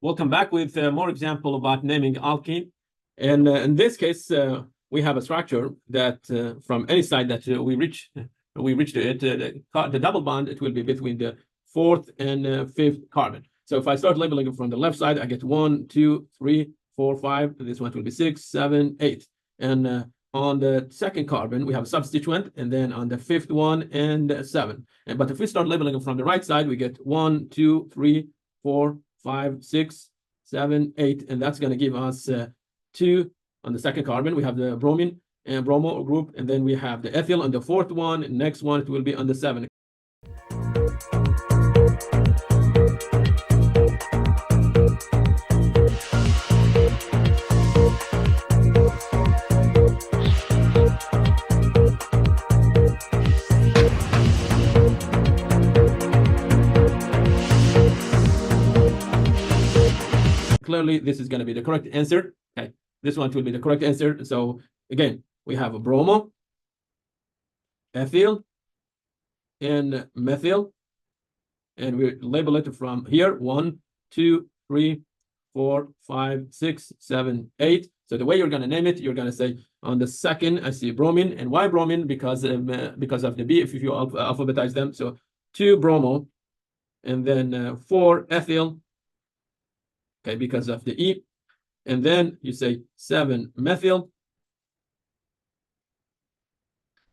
We'll come back with more example about naming alkene. And in this case, we have a structure that from any side that we reach to it, the double bond, it will be between the fourth and fifth carbon. So if I start labeling it from the left side, I get 1, 2, 3, 4, 5. This one will be 6, 7, 8. And on the second carbon, we have a substituent, and then on the fifth one and 7. But if we start labeling it from the right side, we get 1, 2, 3, 4, 5, 6, 7, 8, and that's going to give us 2 on the second carbon. We have the bromine and bromo group, and then we have the ethyl on the fourth one. And next one, it will be on the 7. Clearly, this is going to be the correct answer. Okay, this one will be the correct answer. So again, we have a bromo, ethyl, and methyl, and we label it from here: 1, 2, 3, 4, 5, 6, 7, 8. So the way you're going to name it, you're going to say on the second, I see bromine. And why bromine? Because of the B, if you alphabetize them. So 2 bromo, and then 4 ethyl. Okay, because of the E. And then you say 7 methyl.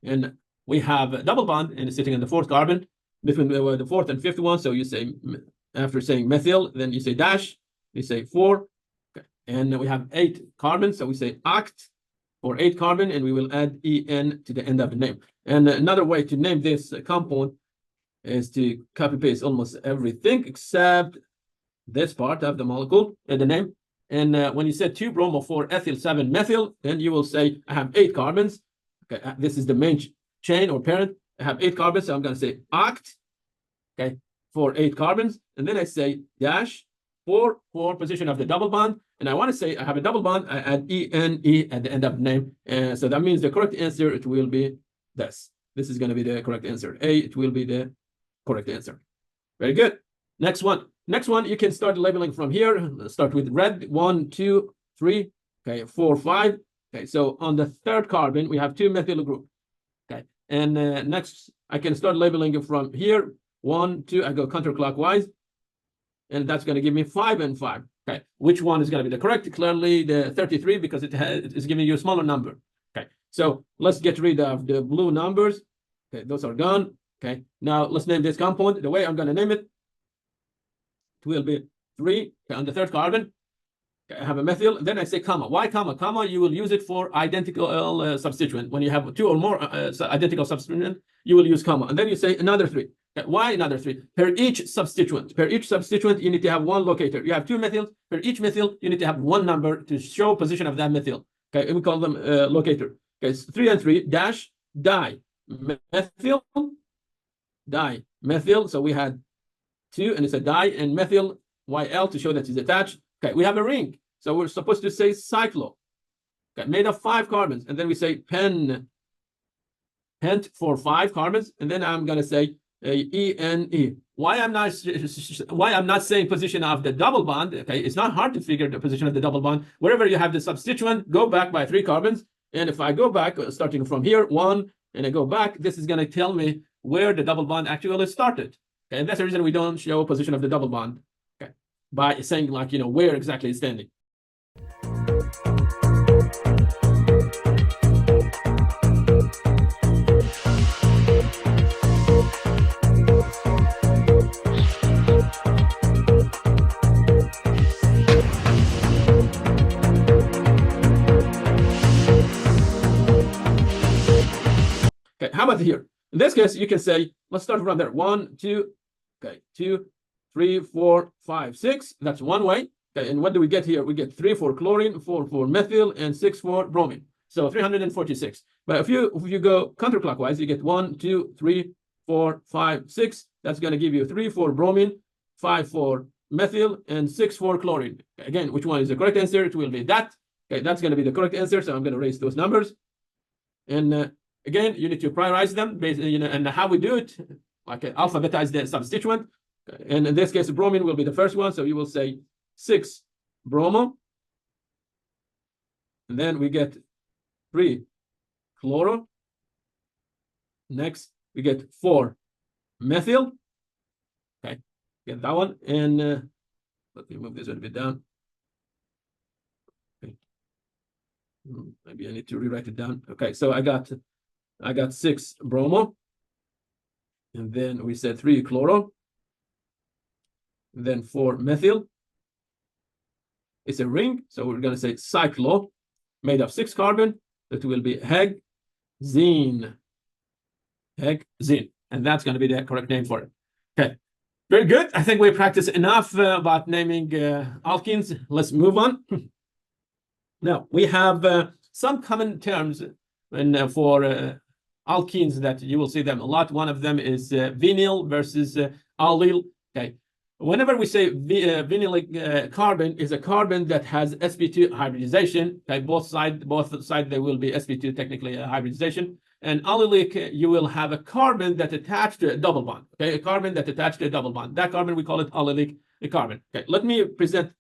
And we have a double bond and it's sitting in the fourth carbon between the fourth and fifth one. So you say, after saying methyl, then you say dash, you say 4. Okay. And we have 8 carbons. So we say oct for 8 carbon, and we will add En to the end of the name. And another way to name this compound is to copy paste almost everything except this part of the molecule and the name. And when you said 2 bromo, 4 ethyl, 7 methyl, then you will say I have 8 carbons. Okay, this is the main chain or parent. I have 8 carbons, so I'm going to say oct, okay, for 8 carbons. And then I say dash for position of the double bond. And I want to say I have a double bond. I add ENE at the end of the name. And so that means the correct answer, it will be this. This is going to be the correct answer. A, it will be the correct answer. Very good. Next one. Next one, you can start labeling from here. Let's start with red. 1, 2, 3, okay, 4, 5. Okay, so on the third carbon, we have 2 methyl group. Okay, and next, I can start labeling it from here. 1, 2, I go counterclockwise, and that's going to give me 5 and 5. Okay, which one is going to be the correct? Clearly, the 33, because it is giving you a smaller number. Okay, so let's get rid of the blue numbers. Okay, those are gone. Okay, now let's name this compound. The way I'm going to name it, it will be 3 on the third carbon. I have a methyl. Then I say comma. Why comma? Comma, you will use it for identical substituent. When you have 2 or more identical substituent, you will use comma. And then you say another 3. Why another 3? Per each substituent, you need to have 1 locator. You have 2 methyls. Per each methyl, you need to have 1 number to show position of that methyl. Okay, and we call them locator. Okay, so 3 and 3 dash di methyl. So we had 2, and it's a di, and methyl YL to show that it's attached. Okay, we have a ring. So we're supposed to say cyclo. Okay, made of 5 carbons. And then we say pent for 5 carbons. And then I'm going to say ENE. Why I'm not saying position of the double bond? Okay, it's not hard to figure the position of the double bond. Wherever you have the substituent, go back by 3 carbons. And if I go back, starting from here, 1, and I go back, this is going to tell me where the double bond actually started. Okay, and that's the reason we don't show position of the double bond, okay, by saying like, where exactly it's standing. Okay, how about here? In this case, you can say, let's start from there. 1, 2, okay, 2, 3, 4, 5, 6. That's one way. Okay, and what do we get here? We get 3 for chlorine, 4 for methyl, and 6 for bromine. So 346. But if you go counterclockwise, you get 1, 2, 3, 4, 5, 6. That's going to give you 3 for bromine, 5 for methyl, and 6 for chlorine. Again, which one is the correct answer? It will be that. Okay, that's going to be the correct answer. So I'm going to erase those numbers. And again, you need to prioritize them based, and how we do it, like alphabetize the substituent. And in this case, bromine will be the first one. So you will say 6 bromo, and then we get 3 chloro. Next, we get 4 methyl. Okay, get that one, and let me move this a bit down. Okay. Maybe I need to rewrite it down. Okay, so I got 6 bromo, and then we said 3 chloro, and then 4 methyl. It's a ring, so we're going to say cyclo, made of 6 carbon. That will be hexene. Hexene, and that's going to be the correct name for it. Okay, very good. I think we practiced enough about naming alkenes. Let's move on. Now we have some common terms for alkenes that you will see them a lot. One of them is vinyl versus allyl. Okay, whenever we say vinylic carbon is a carbon that has sp2 hybridization. Okay, both sides there will be sp2 technically hybridization. And allylic, you will have a carbon that attached to a double bond. Okay, a carbon that attached to a double bond. That carbon we call it allylic carbon. Okay, let me present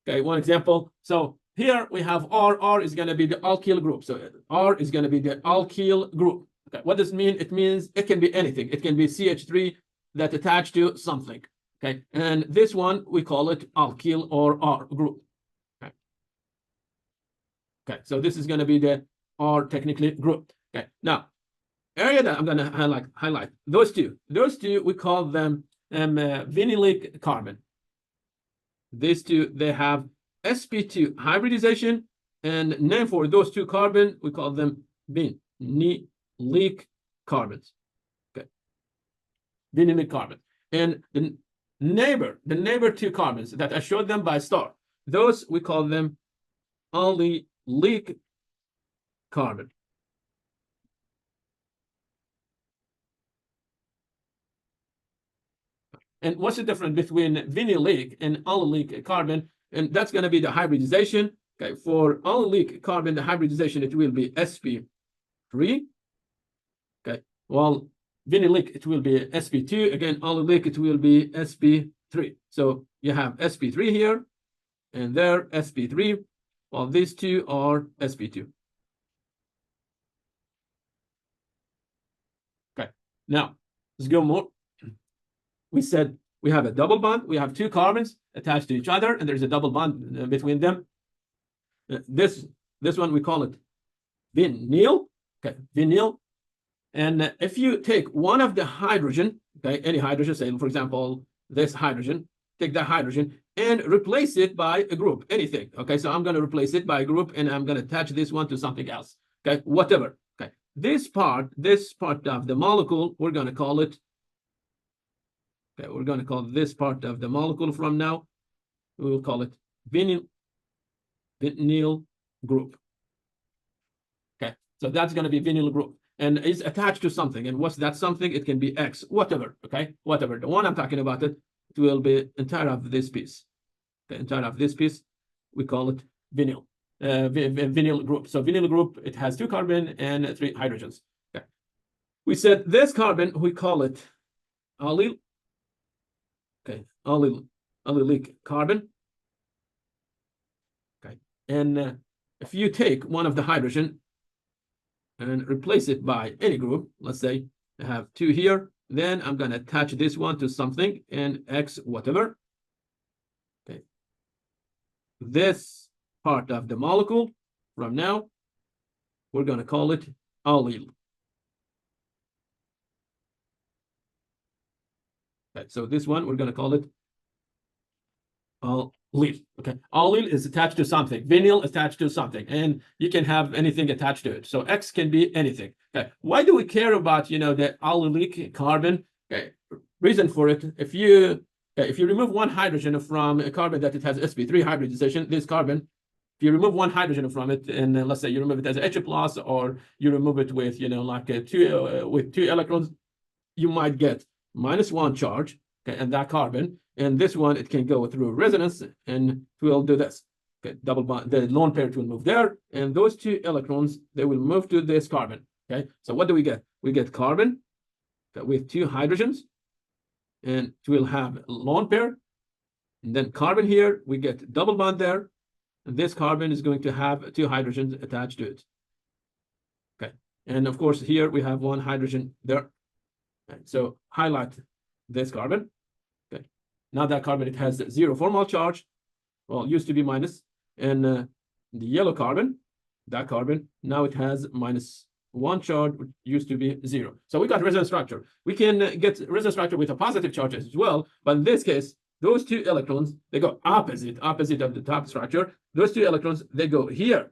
one example. So here we have R. R is going to be the alkyl group. So R is going to be the alkyl group. Okay, what does it mean? It means it can be anything. It can be CH3 that attached to something. Okay, and this one we call it alkyl or R group. Okay, so this is going to be the R technically group. Okay, now area that I'm going to highlight those two we call them vinylic carbon. These two, they have sp2 hybridization, and name for those 2 carbon we call them vinylic carbons. Okay, vinylic carbon. And the neighbor 2 carbons that I showed them by star, those we call them allylic carbon. And what's the difference between vinylic and allylic carbon? And that's going to be the hybridization. Okay, for allylic carbon, the hybridization, it will be sp3. Okay, well, vinylic, it will be sp2. Again, allylic, it will be sp3. So you have sp3 here, and there, sp3. Well, these 2 are sp2. Okay, now let's go more. We said we have a double bond. We have 2 carbons attached to each other, and there's a double bond between them. This one we call it vinyl. Okay, vinyl. And if you take one of the hydrogen, okay, any hydrogen, say for example this hydrogen, take that hydrogen and replace it by a group, anything. Okay, so I'm going to replace it by a group, and I'm going to attach this one to something else. Okay, whatever. Okay, this part of the molecule, we're going to call it. Okay, we're going to call this part of the molecule from now, we will call it vinyl group. Okay, so that's going to be vinyl group, and it's attached to something. And what's that something? It can be X, whatever. Okay, whatever. The one I'm talking about, it will be entire of this piece. The entire of this piece, we call it vinyl. Vinyl group. So vinyl group, it has 2 carbon and 3 hydrogens. Okay, we said this carbon, we call it allyl. Okay, allylic carbon. Okay, and if you take one of the hydrogen and replace it by any group, let's say I have 2 here, then I'm going to attach this one to something and X whatever. Okay, this part of the molecule from now, we're going to call it allyl. Okay, so this one, we're going to call it allyl. Okay, allyl is attached to something. Vinyl attached to something, and you can have anything attached to it. So X can be anything. Okay, why do we care about the allylic carbon? Okay, reason for it: if you remove one hydrogen from a carbon that it has sp3 hybridization, this carbon, if you remove one hydrogen from it, and let's say you remove it as H+, or you remove it with like with 2 electrons, you might get -1 charge, okay, and that carbon, and this one, it can go through resonance, and it will do this. Okay, double bond, the lone pair will move there, and those 2 electrons, they will move to this carbon. Okay, so what do we get? We get carbon with 2 hydrogens, and it will have a lone pair, And then carbon here, we get double bond there. And this carbon is going to have 2 hydrogens attached to it. Okay. And of course, here we have 1 hydrogen there. Okay. So highlight this carbon. Okay. Now that carbon, it has 0 formal charge. Well, used to be minus. And the yellow carbon, that carbon, now it has -1 charge, which used to be 0. So we got resonance structure. We can get resonance structure with a positive charge as well. But in this case, those 2 electrons, they go opposite of the top structure. Those 2 electrons, they go here.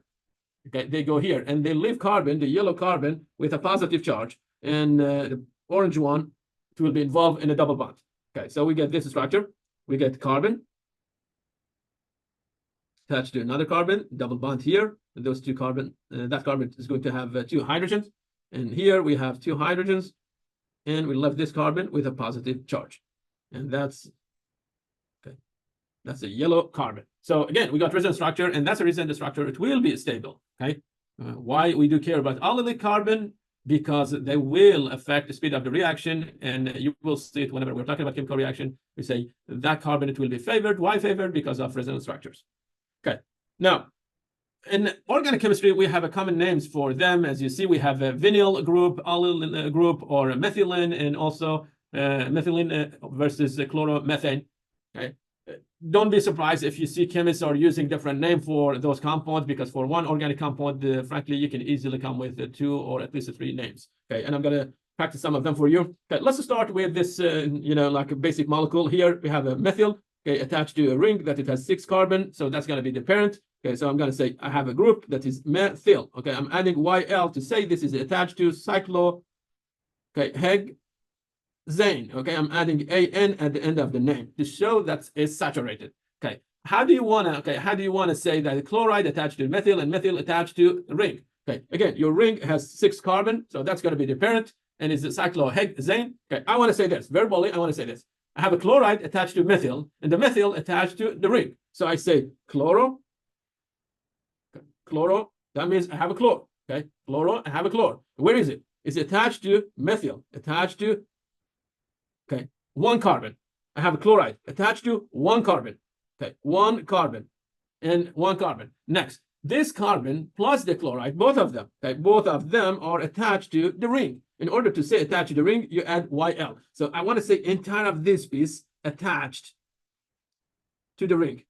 Okay, they go here, and they leave carbon, the yellow carbon, with a positive charge. And the orange one, it will be involved in a double bond. Okay, so we get this structure. We get carbon attached to another carbon, double bond here. And those 2 carbon, that carbon is going to have 2 hydrogens. And here we have 2 hydrogens, and we left this carbon with a positive charge. And that's a yellow carbon. So again, we got resonance structure, and that's the reason the structure, it will be stable. Okay. Why we do care about allylic carbon? Because they will affect the speed of the reaction, and you will see it whenever we're talking about chemical reaction. We say that carbon, it will be favored. Why favored? Because of resonance structures. Okay. Now, in organic chemistry, we have a common names for them. As you see, we have a vinyl group, allyl group, or a methylene, and also methylene versus chloromethane. Okay. Don't be surprised if you see chemists are using different name for those compounds, because for one organic compound, frankly, you can easily come with 2 or at least 3 names. Okay, and I'm going to practice some of them for you. Okay, let's start with this, like a basic molecule. Here we have a methyl, okay, attached to a ring that it has 6 carbon. So that's going to be the parent. Okay, so I'm going to say I have a group that is methyl. Okay, I'm adding YL to say this is attached to cyclohexane. Okay, I'm adding AN at the end of the name to show that it's saturated. Okay, how do you want to say that chloride attached to methyl and methyl attached to ring? Okay, again, your ring has 6 carbon, so that's going to be the parent, and it's the cyclohexane. Okay, I want to say this verbally. I want to say this. I have a chloride attached to methyl, and the methyl attached to the ring. So I say chloro. Okay, chloro. That means I have a chlor. Okay, chloro. I have a chlor. Where is it? It's attached to methyl. Attached to. Okay, 1 carbon. I have a chloride attached to 1 carbon. Okay, 1 carbon and 1 carbon. Next, this carbon plus the chloride, both of them, okay, both of them are attached to the ring. In order to say attached to the ring, you add YL. So I want to say entire of this piece attached to the ring.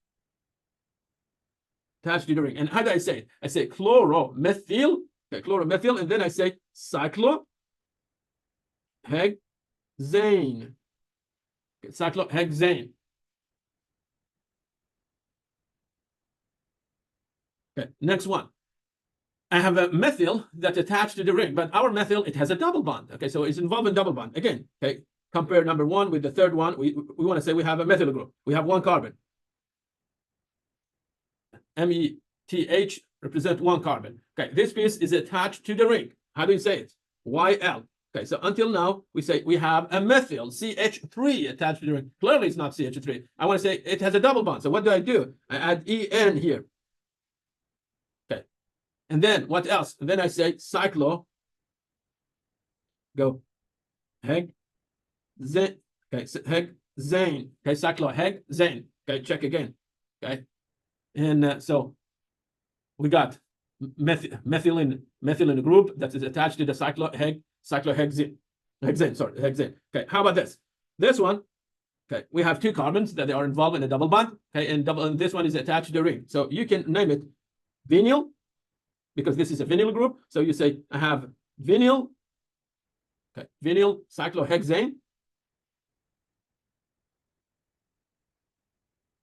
Attached to the ring. And how do I say it? I say chloromethyl, okay, chloromethyl, and then I say cyclohexane. Cyclohexane. Okay, next one. I have a methyl that's attached to the ring, but our methyl, it has a double bond. Okay, so it's involved in double bond. Again, okay, compare number 1 with the third one. We want to say we have a methyl group. We have 1 carbon. METH represent 1 carbon. Okay, this piece is attached to the ring. How do you say it? YL. Okay, so until now, we say we have a methyl, CH3 attached to the ring. Clearly, it's not CH3. I want to say it has a double bond. So what do? I add EN here. Okay, and then what else? And then I say cyclo. Go. Hexane. Okay, hexane. Okay, cyclohexane. Okay, check again. Okay, and so we got methylene group that is attached to the cyclohexane. Hexane. Okay, how about this? This one, okay, we have 2 carbons that they are involved in a double bond. Okay, and this one is attached to the ring. So you can name it vinyl, because this is a vinyl group. So you say I have vinyl, okay, vinyl cyclohexane.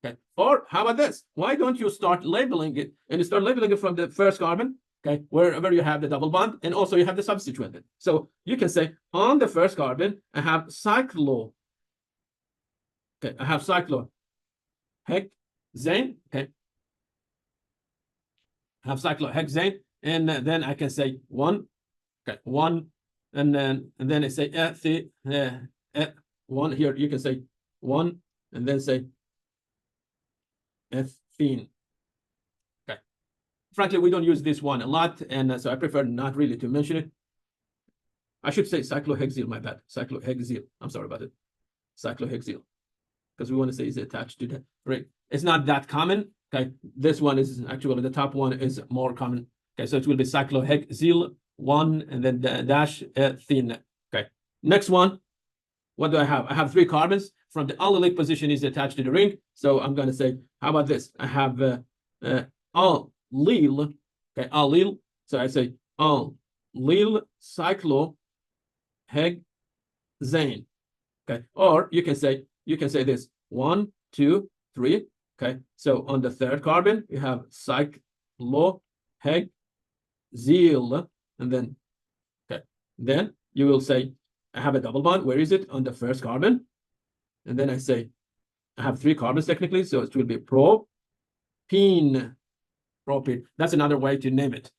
Okay, or how about this? Why don't you start labeling it, and you start labeling it from the first carbon? Okay, wherever you have the double bond, and also you have the substituent. So you can say on the first carbon, I have cyclo. Okay, I have cyclohexane. Okay, I have cyclohexane, and then I can say 1. Okay, 1, and then I say 1 here. You can say 1, and then say ethene. Frankly, we don't use this one a lot, and so I prefer not really to mention it. I should say cyclohexyl, my bad. Cyclohexyl. I'm sorry about it. Cyclohexyl. because we want to say is attached to the ring. It's not that common. Okay, this one is actually the top one is more common. Okay, so it will be cyclohexyl 1 and then the dash thin. Okay, next one. What do I have? I have 3 carbons. From the allylic position is attached to the ring. So I'm going to say, how about this? I have allyl. Okay, allyl. So I say allyl cyclohexane. Okay, or you can say this 1, 2, 3. Okay, so on the 3rd carbon you have cyclohexyl, and then then you will say I have a double bond. Where is it? On the 1st carbon. And then I say I have 3 carbons technically, so it will be propene. Propene. That's another way to name it.